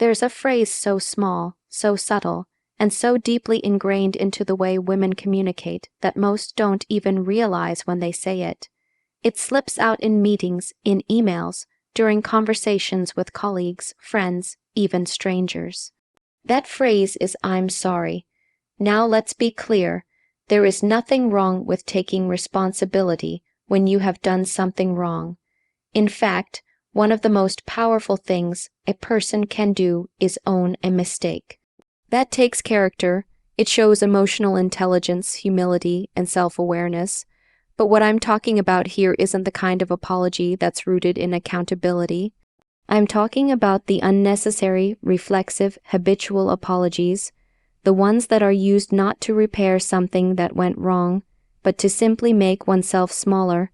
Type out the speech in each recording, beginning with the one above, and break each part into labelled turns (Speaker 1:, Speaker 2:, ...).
Speaker 1: There's a phrase so small, so subtle, and so deeply ingrained into the way women communicate that most don't even realize when they say it. It slips out in meetings, in emails, during conversations with colleagues, friends, even strangers. That phrase is "I'm sorry." Now let's be clear. There is nothing wrong with taking responsibility when you have done something wrong. In fact, one of the most powerful things a person can do is own a mistake. That takes character. It shows emotional intelligence, humility, and self-awareness. But what I'm talking about here isn't the kind of apology that's rooted in accountability. I'm talking about the unnecessary, reflexive, habitual apologies, the ones that are used not to repair something that went wrong, but to simply make oneself smaller.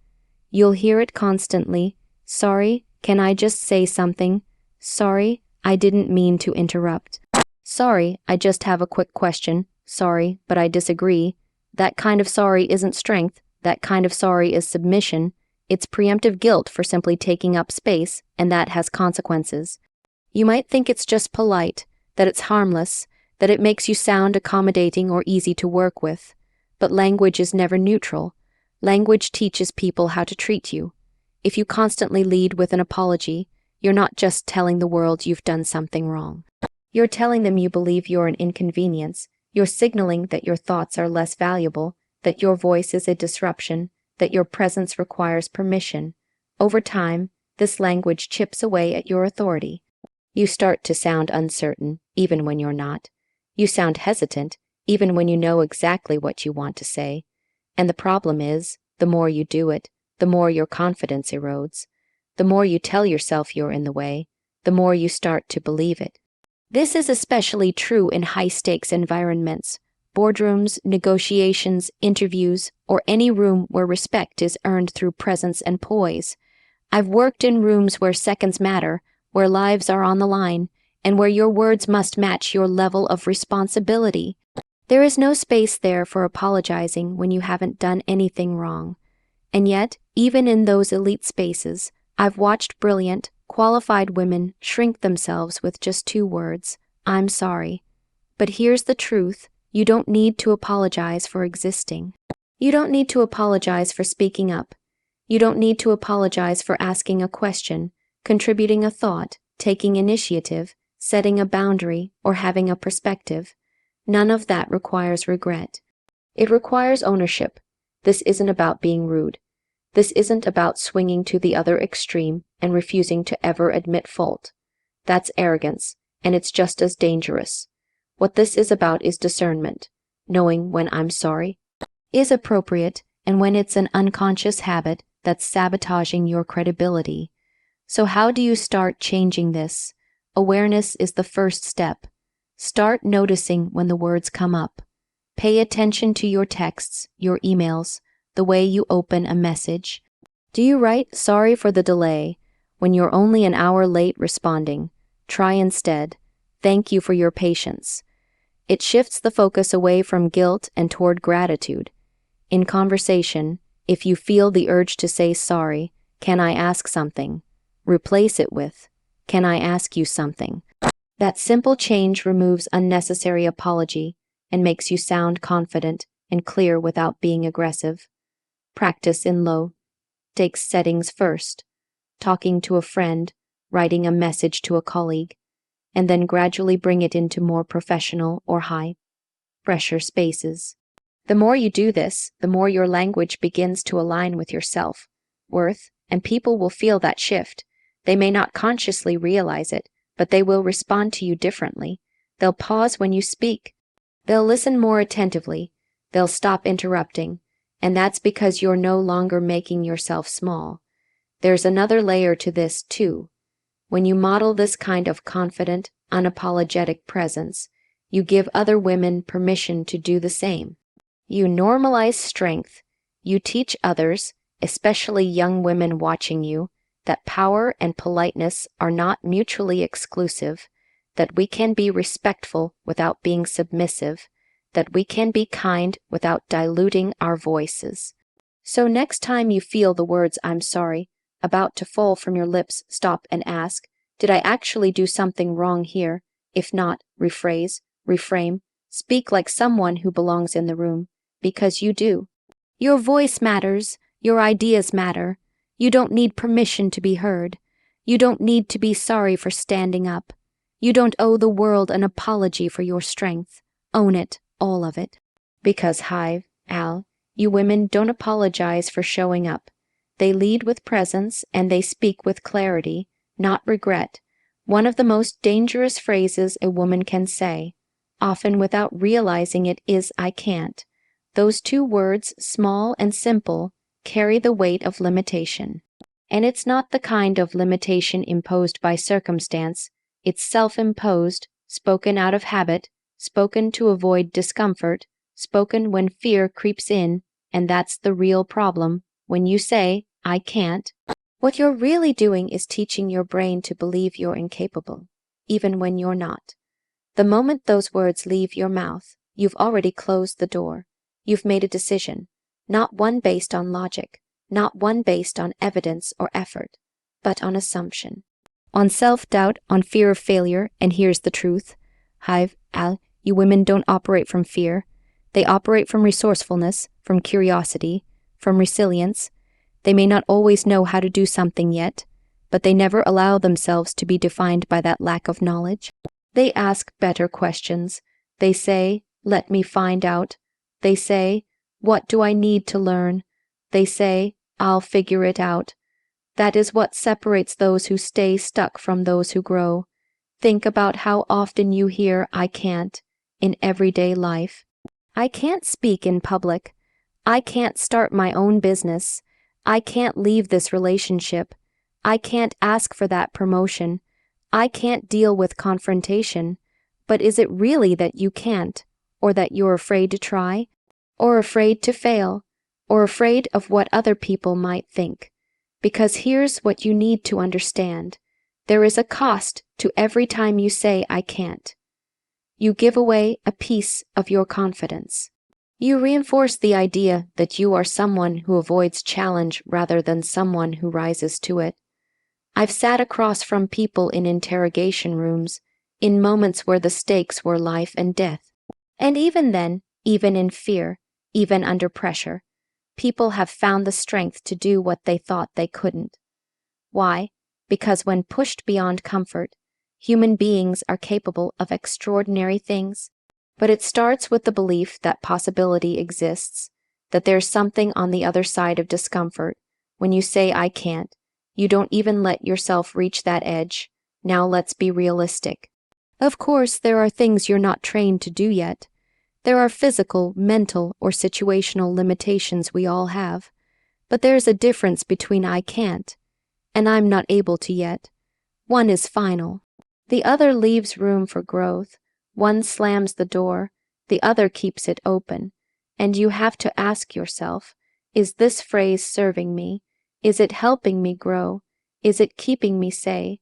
Speaker 1: You'll hear it constantly. "Sorry, can I just say something? Sorry, I didn't mean to interrupt. Sorry, I just have a quick question. Sorry, but I disagree." That kind of sorry isn't strength. That kind of sorry is submission. It's preemptive guilt for simply taking up space, and that has consequences. You might think it's just polite, that it's harmless, that it makes you sound accommodating or easy to work with. But language is never neutral. Language teaches people how to treat you. If you constantly lead with an apology, you're not just telling the world you've done something wrong. You're telling them you believe you're an inconvenience. You're signaling that your thoughts are less valuable, that your voice is a disruption, that your presence requires permission. Over time, this language chips away at your authority. You start to sound uncertain, even when you're not. You sound hesitant, even when you know exactly what you want to say. And the problem is, the more you do it, the more your confidence erodes. The more you tell yourself you're in the way, the more you start to believe it. This is especially true in high-stakes environments, boardrooms, negotiations, interviews, or any room where respect is earned through presence and poise. I've worked in rooms where seconds matter, where lives are on the line, and where your words must match your level of responsibility. There is no space there for apologizing when you haven't done anything wrong. And yet, even in those elite spaces, I've watched brilliant, qualified women shrink themselves with just 2 words, "I'm sorry." But here's the truth. You don't need to apologize for existing. You don't need to apologize for speaking up. You don't need to apologize for asking a question, contributing a thought, taking initiative, setting a boundary, or having a perspective. None of that requires regret. It requires ownership. This isn't about being rude. This isn't about swinging to the other extreme and refusing to ever admit fault. That's arrogance, and it's just as dangerous. What this is about is discernment, knowing when "I'm sorry" is appropriate and when it's an unconscious habit that's sabotaging your credibility. So how do you start changing this? Awareness is the first step. Start noticing when the words come up. Pay attention to your texts, your emails, the way you open a message. Do you write "sorry for the delay" when you're only an hour late responding? Try instead, "thank you for your patience." It shifts the focus away from guilt and toward gratitude. In conversation, if you feel the urge to say "sorry, can I ask something?" replace it with, "Can I ask you something?" That simple change removes unnecessary apology and makes you sound confident and clear without being aggressive. Practice in low stakes settings first, talking to a friend, writing a message to a colleague, and then gradually bring it into more professional or high-pressure spaces. The more you do this, the more your language begins to align with your self-worth, and people will feel that shift. They may not consciously realize it, but they will respond to you differently. They'll pause when you speak. They'll listen more attentively. They'll stop interrupting. And that's because you're no longer making yourself small. There's another layer to this, too. When you model this kind of confident, unapologetic presence, you give other women permission to do the same. You normalize strength. You teach others, especially young women watching you, that power and politeness are not mutually exclusive, that we can be respectful without being submissive, that we can be kind without diluting our voices. So next time you feel the words "I'm sorry" about to fall from your lips, stop and ask, Did I actually do something wrong here? If not, rephrase, reframe, speak like someone who belongs in the room, because you do. Your voice matters, your ideas matter. You don't need permission to be heard. You don't need to be sorry for standing up. You don't owe the world an apology for your strength. Own it, all of it. Because you women don't apologize for showing up. They lead with presence and they speak with clarity, not regret. One of the most dangerous phrases a woman can say, often without realizing it, is "I can't." Those two words, small and simple, carry the weight of limitation. And it's not the kind of limitation imposed by circumstance, it's self-imposed, spoken out of habit, spoken to avoid discomfort, spoken when fear creeps in, and that's the real problem. When you say, "I can't," what you're really doing is teaching your brain to believe you're incapable, even when you're not. The moment those words leave your mouth, you've already closed the door. You've made a decision, not one based on logic, not one based on evidence or effort, but on assumption, on self-doubt, on fear of failure. And here's the truth. You women don't operate from fear. They operate from resourcefulness, from curiosity, from resilience. They may not always know how to do something yet, but they never allow themselves to be defined by that lack of knowledge. They ask better questions. They say, "Let me find out." They say, "What do I need to learn?" They say, "I'll figure it out." That is what separates those who stay stuck from those who grow. Think about how often you hear "I can't" in everyday life. I can't speak in public. I can't start my own business. I can't leave this relationship. I can't ask for that promotion. I can't deal with confrontation. But is it really that you can't, or that you're afraid to try, or afraid to fail, or afraid of what other people might think? Because here's what you need to understand. There is a cost to every time you say "I can't." You give away a piece of your confidence. You reinforce the idea that you are someone who avoids challenge rather than someone who rises to it. I've sat across from people in interrogation rooms, in moments where the stakes were life and death. And even then, even in fear, even under pressure, people have found the strength to do what they thought they couldn't. Why? Because when pushed beyond comfort, human beings are capable of extraordinary things. But it starts with the belief that possibility exists, that there's something on the other side of discomfort. When you say "I can't," you don't even let yourself reach that edge. Now let's be realistic. Of course, there are things you're not trained to do yet. There are physical, mental, or situational limitations we all have. But there's a difference between "I can't" and "I'm not able to yet." One is final. The other leaves room for growth. One slams the door, the other keeps it open. And you have to ask yourself, is this phrase serving me? Is it helping me grow? Is it keeping me safe,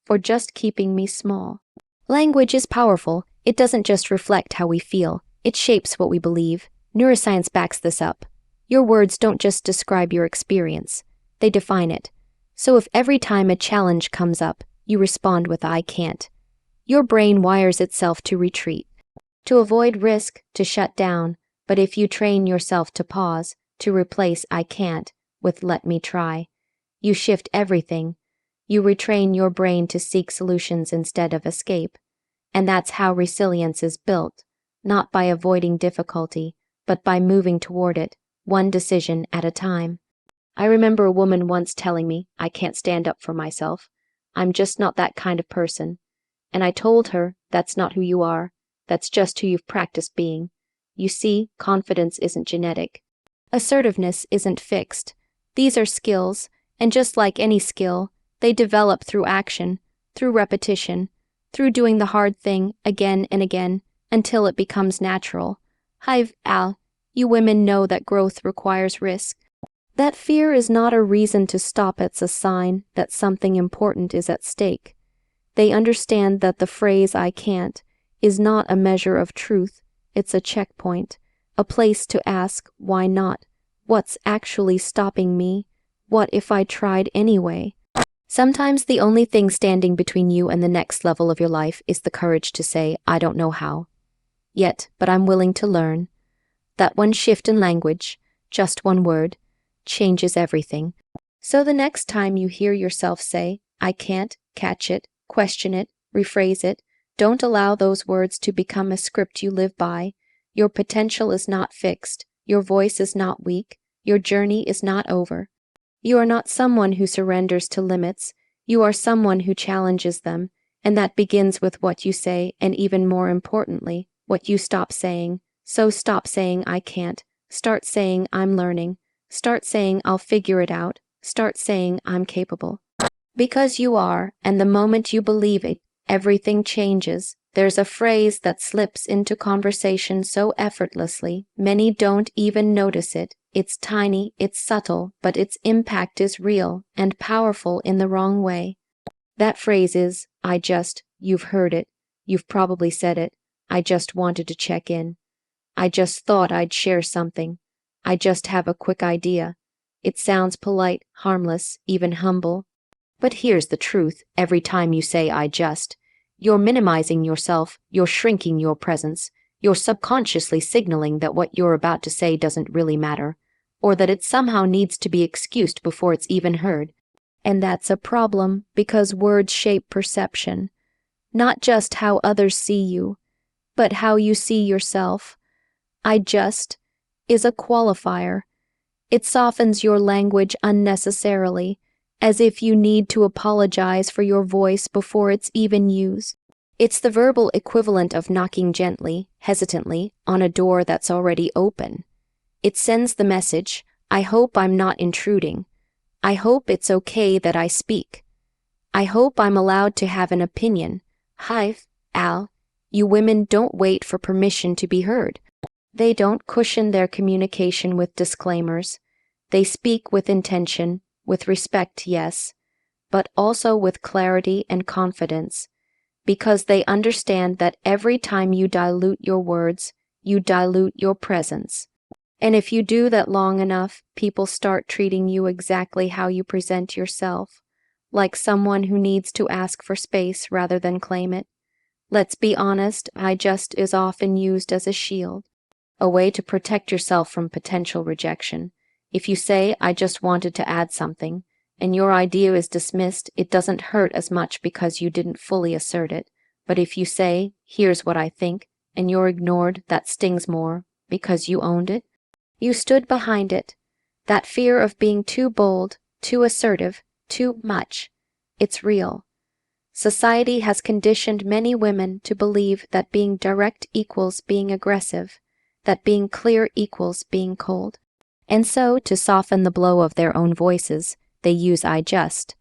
Speaker 1: or just keeping me small? Language is powerful. It doesn't just reflect how we feel. It shapes what we believe. Neuroscience backs this up. Your words don't just describe your experience. They define it. So if every time a challenge comes up, you respond with "I can't," your brain wires itself to retreat, to avoid risk, to shut down. But if you train yourself to pause, to replace "I can't" with "Let me try," you shift everything. You retrain your brain to seek solutions instead of escape. And that's how resilience is built, not by avoiding difficulty, but by moving toward it, one decision at a time. I remember a woman once telling me, "I can't stand up for myself. I'm just not that kind of person." And I told her, "That's not who you are. That's just who you've practiced being." You see, confidence isn't genetic. Assertiveness isn't fixed. These are skills, and just like any skill, they develop through action, through repetition, through doing the hard thing again and again until it becomes natural. You women know that growth requires risk. That fear is not a reason to stop, it's a sign that something important is at stake. They understand that the phrase "I can't" is not a measure of truth, it's a checkpoint, a place to ask, why not? What's actually stopping me? What if I tried anyway? Sometimes the only thing standing between you and the next level of your life is the courage to say, I don't know how yet, but I'm willing to learn. That one shift in language, just one word, changes everything. So the next time you hear yourself say, I can't, catch it, question it, rephrase it, don't allow those words to become a script you live by. Your potential is not fixed. Your voice is not weak. Your journey is not over. You are not someone who surrenders to limits. You are someone who challenges them, and that begins with what you say, and even more importantly, what you stop saying. So stop saying I can't. Start saying I'm learning. Start saying I'll figure it out. Start saying I'm capable. Because you are, and the moment you believe it, everything changes. There's a phrase that slips into conversation so effortlessly, many don't even notice it. It's tiny, it's subtle, but its impact is real and powerful in the wrong way. That phrase is, you've heard it. You've probably said it. I just wanted to check in. I just thought I'd share something. I just have a quick idea. It sounds polite, harmless, even humble. But here's the truth, every time you say you're minimizing yourself, you're shrinking your presence, you're subconsciously signaling that what you're about to say doesn't really matter, or that it somehow needs to be excused before it's even heard. And that's a problem, because words shape perception. Not just how others see you, but how you see yourself. Is a qualifier. It softens your language unnecessarily, as if you need to apologize for your voice before it's even used. It's the verbal equivalent of knocking gently, hesitantly, on a door that's already open. It sends the message, I hope I'm not intruding. I hope it's okay that I speak. I hope I'm allowed to have an opinion. Hi, Al, you women don't wait for permission to be heard. They don't cushion their communication with disclaimers. They speak with intention, with respect, yes, but also with clarity and confidence, because they understand that every time you dilute your words, you dilute your presence. And if you do that long enough, people start treating you exactly how you present yourself, like someone who needs to ask for space rather than claim it. Let's be honest, is often used as a shield, a way to protect yourself from potential rejection. If you say, I just wanted to add something, and your idea is dismissed, it doesn't hurt as much because you didn't fully assert it. But if you say, here's what I think, and you're ignored, that stings more, because you owned it. You stood behind it. That fear of being too bold, too assertive, too much. It's real. Society has conditioned many women to believe that being direct equals being aggressive, that being clear equals being cold. And so, to soften the blow of their own voices, they use I just.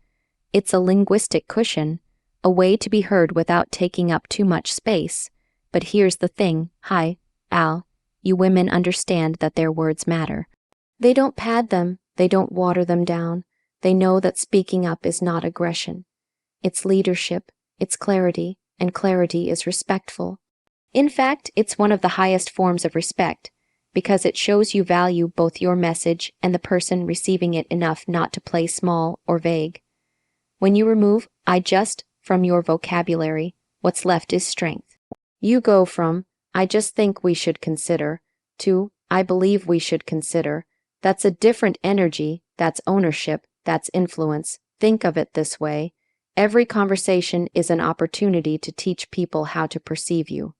Speaker 1: It's a linguistic cushion, a way to be heard without taking up too much space. But here's the thing, hi, Al, you women understand that their words matter. They don't pad them, they don't water them down. They know that speaking up is not aggression. It's leadership, it's clarity, and clarity is respectful. In fact, it's one of the highest forms of respect, because it shows you value both your message and the person receiving it enough not to play small or vague. When you remove I just from your vocabulary, what's left is strength. You go from I just think we should consider to I believe we should consider. That's a different energy, that's ownership, that's influence. Think of it this way. Every conversation is an opportunity to teach people how to perceive you.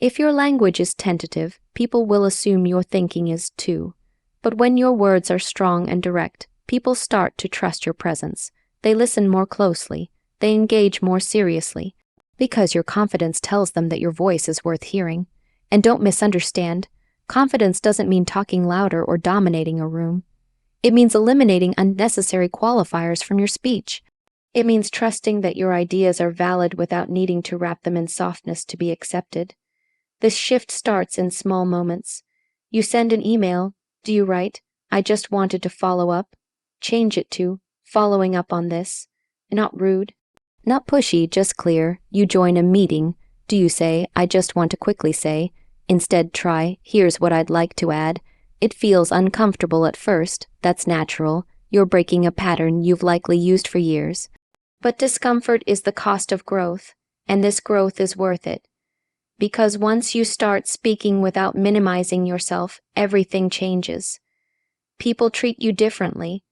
Speaker 1: If your language is tentative, people will assume your thinking is too. But when your words are strong and direct, people start to trust your presence. They listen more closely. They engage more seriously. Because your confidence tells them that your voice is worth hearing. And don't misunderstand, confidence doesn't mean talking louder or dominating a room. It means eliminating unnecessary qualifiers from your speech. It means trusting that your ideas are valid without needing to wrap them in softness to be accepted. This shift starts in small moments. You send an email. Do you write, I just wanted to follow up? Change it to, following up on this. Not rude. Not pushy, just clear. You join a meeting. Do you say, I just want to quickly say? Instead try, here's what I'd like to add. It feels uncomfortable at first. That's natural. You're breaking a pattern you've likely used for years. But discomfort is the cost of growth, and this growth is worth it. Because once you start speaking without minimizing yourself, everything changes. People treat you differently.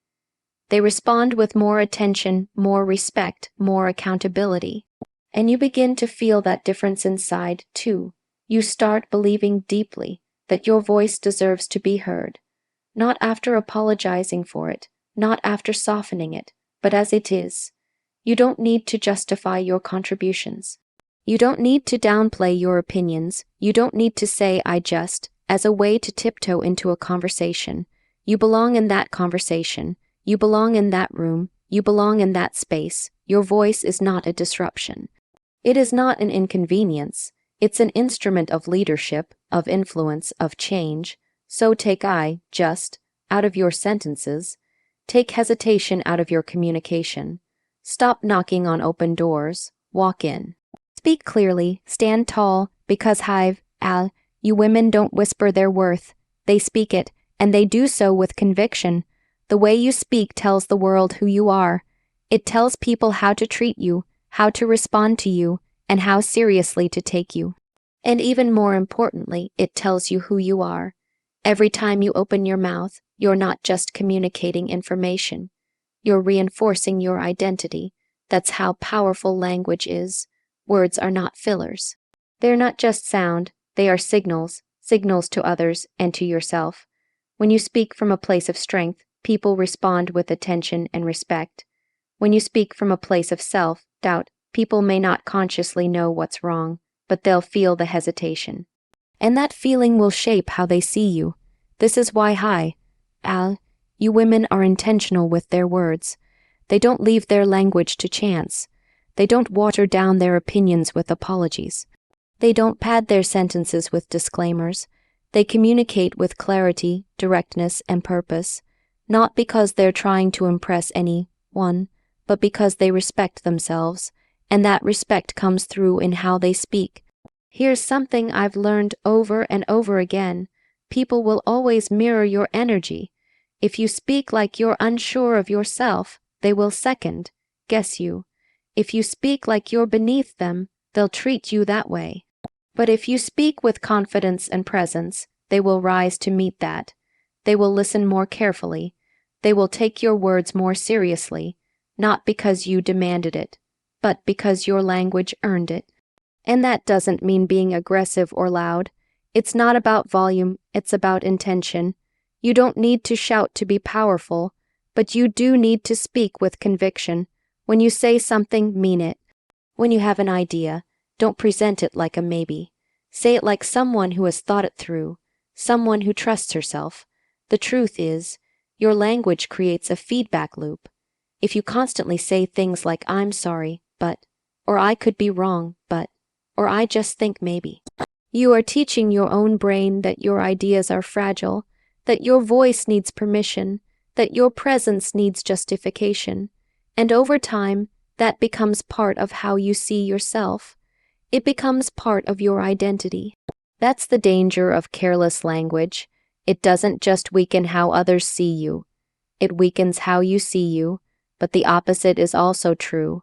Speaker 1: They respond with more attention, more respect, more accountability. And you begin to feel that difference inside, too. You start believing deeply that your voice deserves to be heard, not after apologizing for it, not after softening it, but as it is. You don't need to justify your contributions. You don't need to downplay your opinions. You don't need to say "I just" as a way to tiptoe into a conversation. You belong in that conversation. You belong in that room. You belong in that space. Your voice is not a disruption. It is not an inconvenience. It's an instrument of leadership, of influence, of change. So take "I just" out of your sentences. Take hesitation out of your communication. Stop knocking on open doors. Walk in. Speak clearly, stand tall, because you women don't whisper their worth. They speak it, and they do so with conviction. The way you speak tells the world who you are. It tells people how to treat you, how to respond to you, and how seriously to take you. And even more importantly, it tells you who you are. Every time you open your mouth, you're not just communicating information. You're reinforcing your identity. That's how powerful language is. Words are not fillers. They're not just sound, they are signals, signals to others and to yourself. When you speak from a place of strength, people respond with attention and respect. When you speak from a place of self-doubt, people may not consciously know what's wrong, but they'll feel the hesitation. And that feeling will shape how they see you. This is why you women are intentional with their words. They don't leave their language to chance. They don't water down their opinions with apologies. They don't pad their sentences with disclaimers. They communicate with clarity, directness, and purpose, not because they're trying to impress anyone, but because they respect themselves, and that respect comes through in how they speak. Here's something I've learned over and over again. People will always mirror your energy. If you speak like you're unsure of yourself, they will second-guess you. If you speak like you're beneath them, they'll treat you that way. But if you speak with confidence and presence, they will rise to meet that. They will listen more carefully. They will take your words more seriously, not because you demanded it, but because your language earned it. And that doesn't mean being aggressive or loud. It's not about volume, it's about intention. You don't need to shout to be powerful, but you do need to speak with conviction. When you say something, mean it. When you have an idea, don't present it like a maybe. Say it like someone who has thought it through, someone who trusts herself. The truth is, your language creates a feedback loop. If you constantly say things like "I'm sorry, but," or "I could be wrong, but," or "I just think maybe," you are teaching your own brain that your ideas are fragile, that your voice needs permission, that your presence needs justification. And over time, that becomes part of how you see yourself. It becomes part of your identity. That's the danger of careless language. It doesn't just weaken how others see you. It weakens how you see you, but the opposite is also true.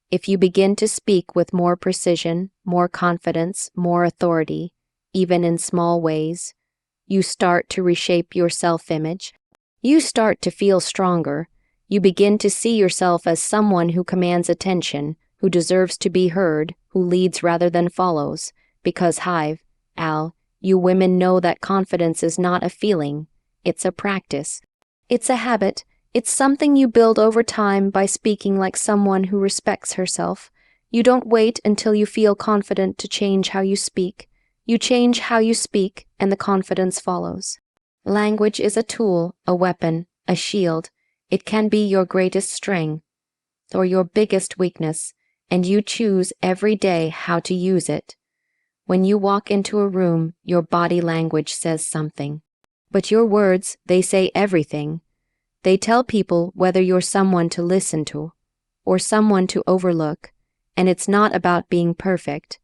Speaker 1: If you begin to speak with more precision, more confidence, more authority, even in small ways, you start to reshape your self-image. You start to feel stronger. You begin to see yourself as someone who commands attention, who deserves to be heard, who leads rather than follows, because you women know that confidence is not a feeling, it's a practice. It's a habit. It's something you build over time by speaking like someone who respects herself. You don't wait until you feel confident to change how you speak. You change how you speak, and the confidence follows. Language is a tool, a weapon, a shield. It can be your greatest strength or your biggest weakness, and you choose every day how to use it. When you walk into a room, your body language says something. But your words, they say everything. They tell people whether you're someone to listen to or someone to overlook, and it's not about being perfect.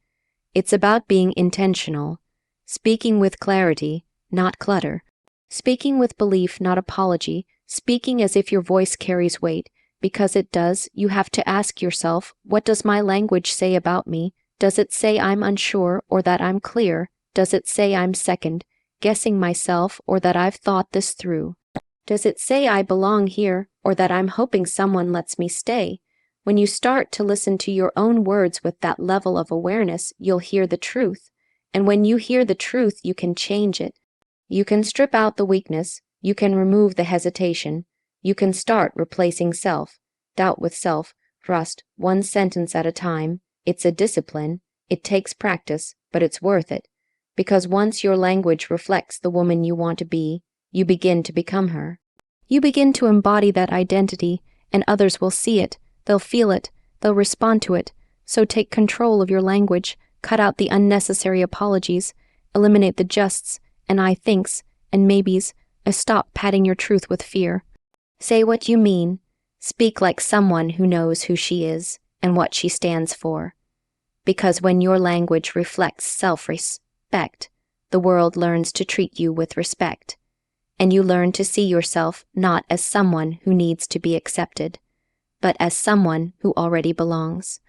Speaker 1: It's about being intentional, speaking with clarity, not clutter, speaking with belief, not apology, speaking as if your voice carries weight. Because it does, you have to ask yourself, what does my language say about me? Does it say I'm unsure or that I'm clear? Does it say I'm second, guessing myself or that I've thought this through? Does it say I belong here or that I'm hoping someone lets me stay? When you start to listen to your own words with that level of awareness, you'll hear the truth. And when you hear the truth, you can change it. You can strip out the weakness. You can remove the hesitation. You can start replacing self-doubt with self-trust, one sentence at a time. It's a discipline. It takes practice, but it's worth it. Because once your language reflects the woman you want to be, you begin to become her. You begin to embody that identity, and others will see it, they'll feel it, they'll respond to it. So take control of your language, cut out the unnecessary apologies, eliminate the justs, and I thinks, and maybes, and stop padding your truth with fear. Say what you mean. Speak like someone who knows who she is and what she stands for. Because when your language reflects self-respect, the world learns to treat you with respect. And you learn to see yourself not as someone who needs to be accepted, but as someone who already belongs.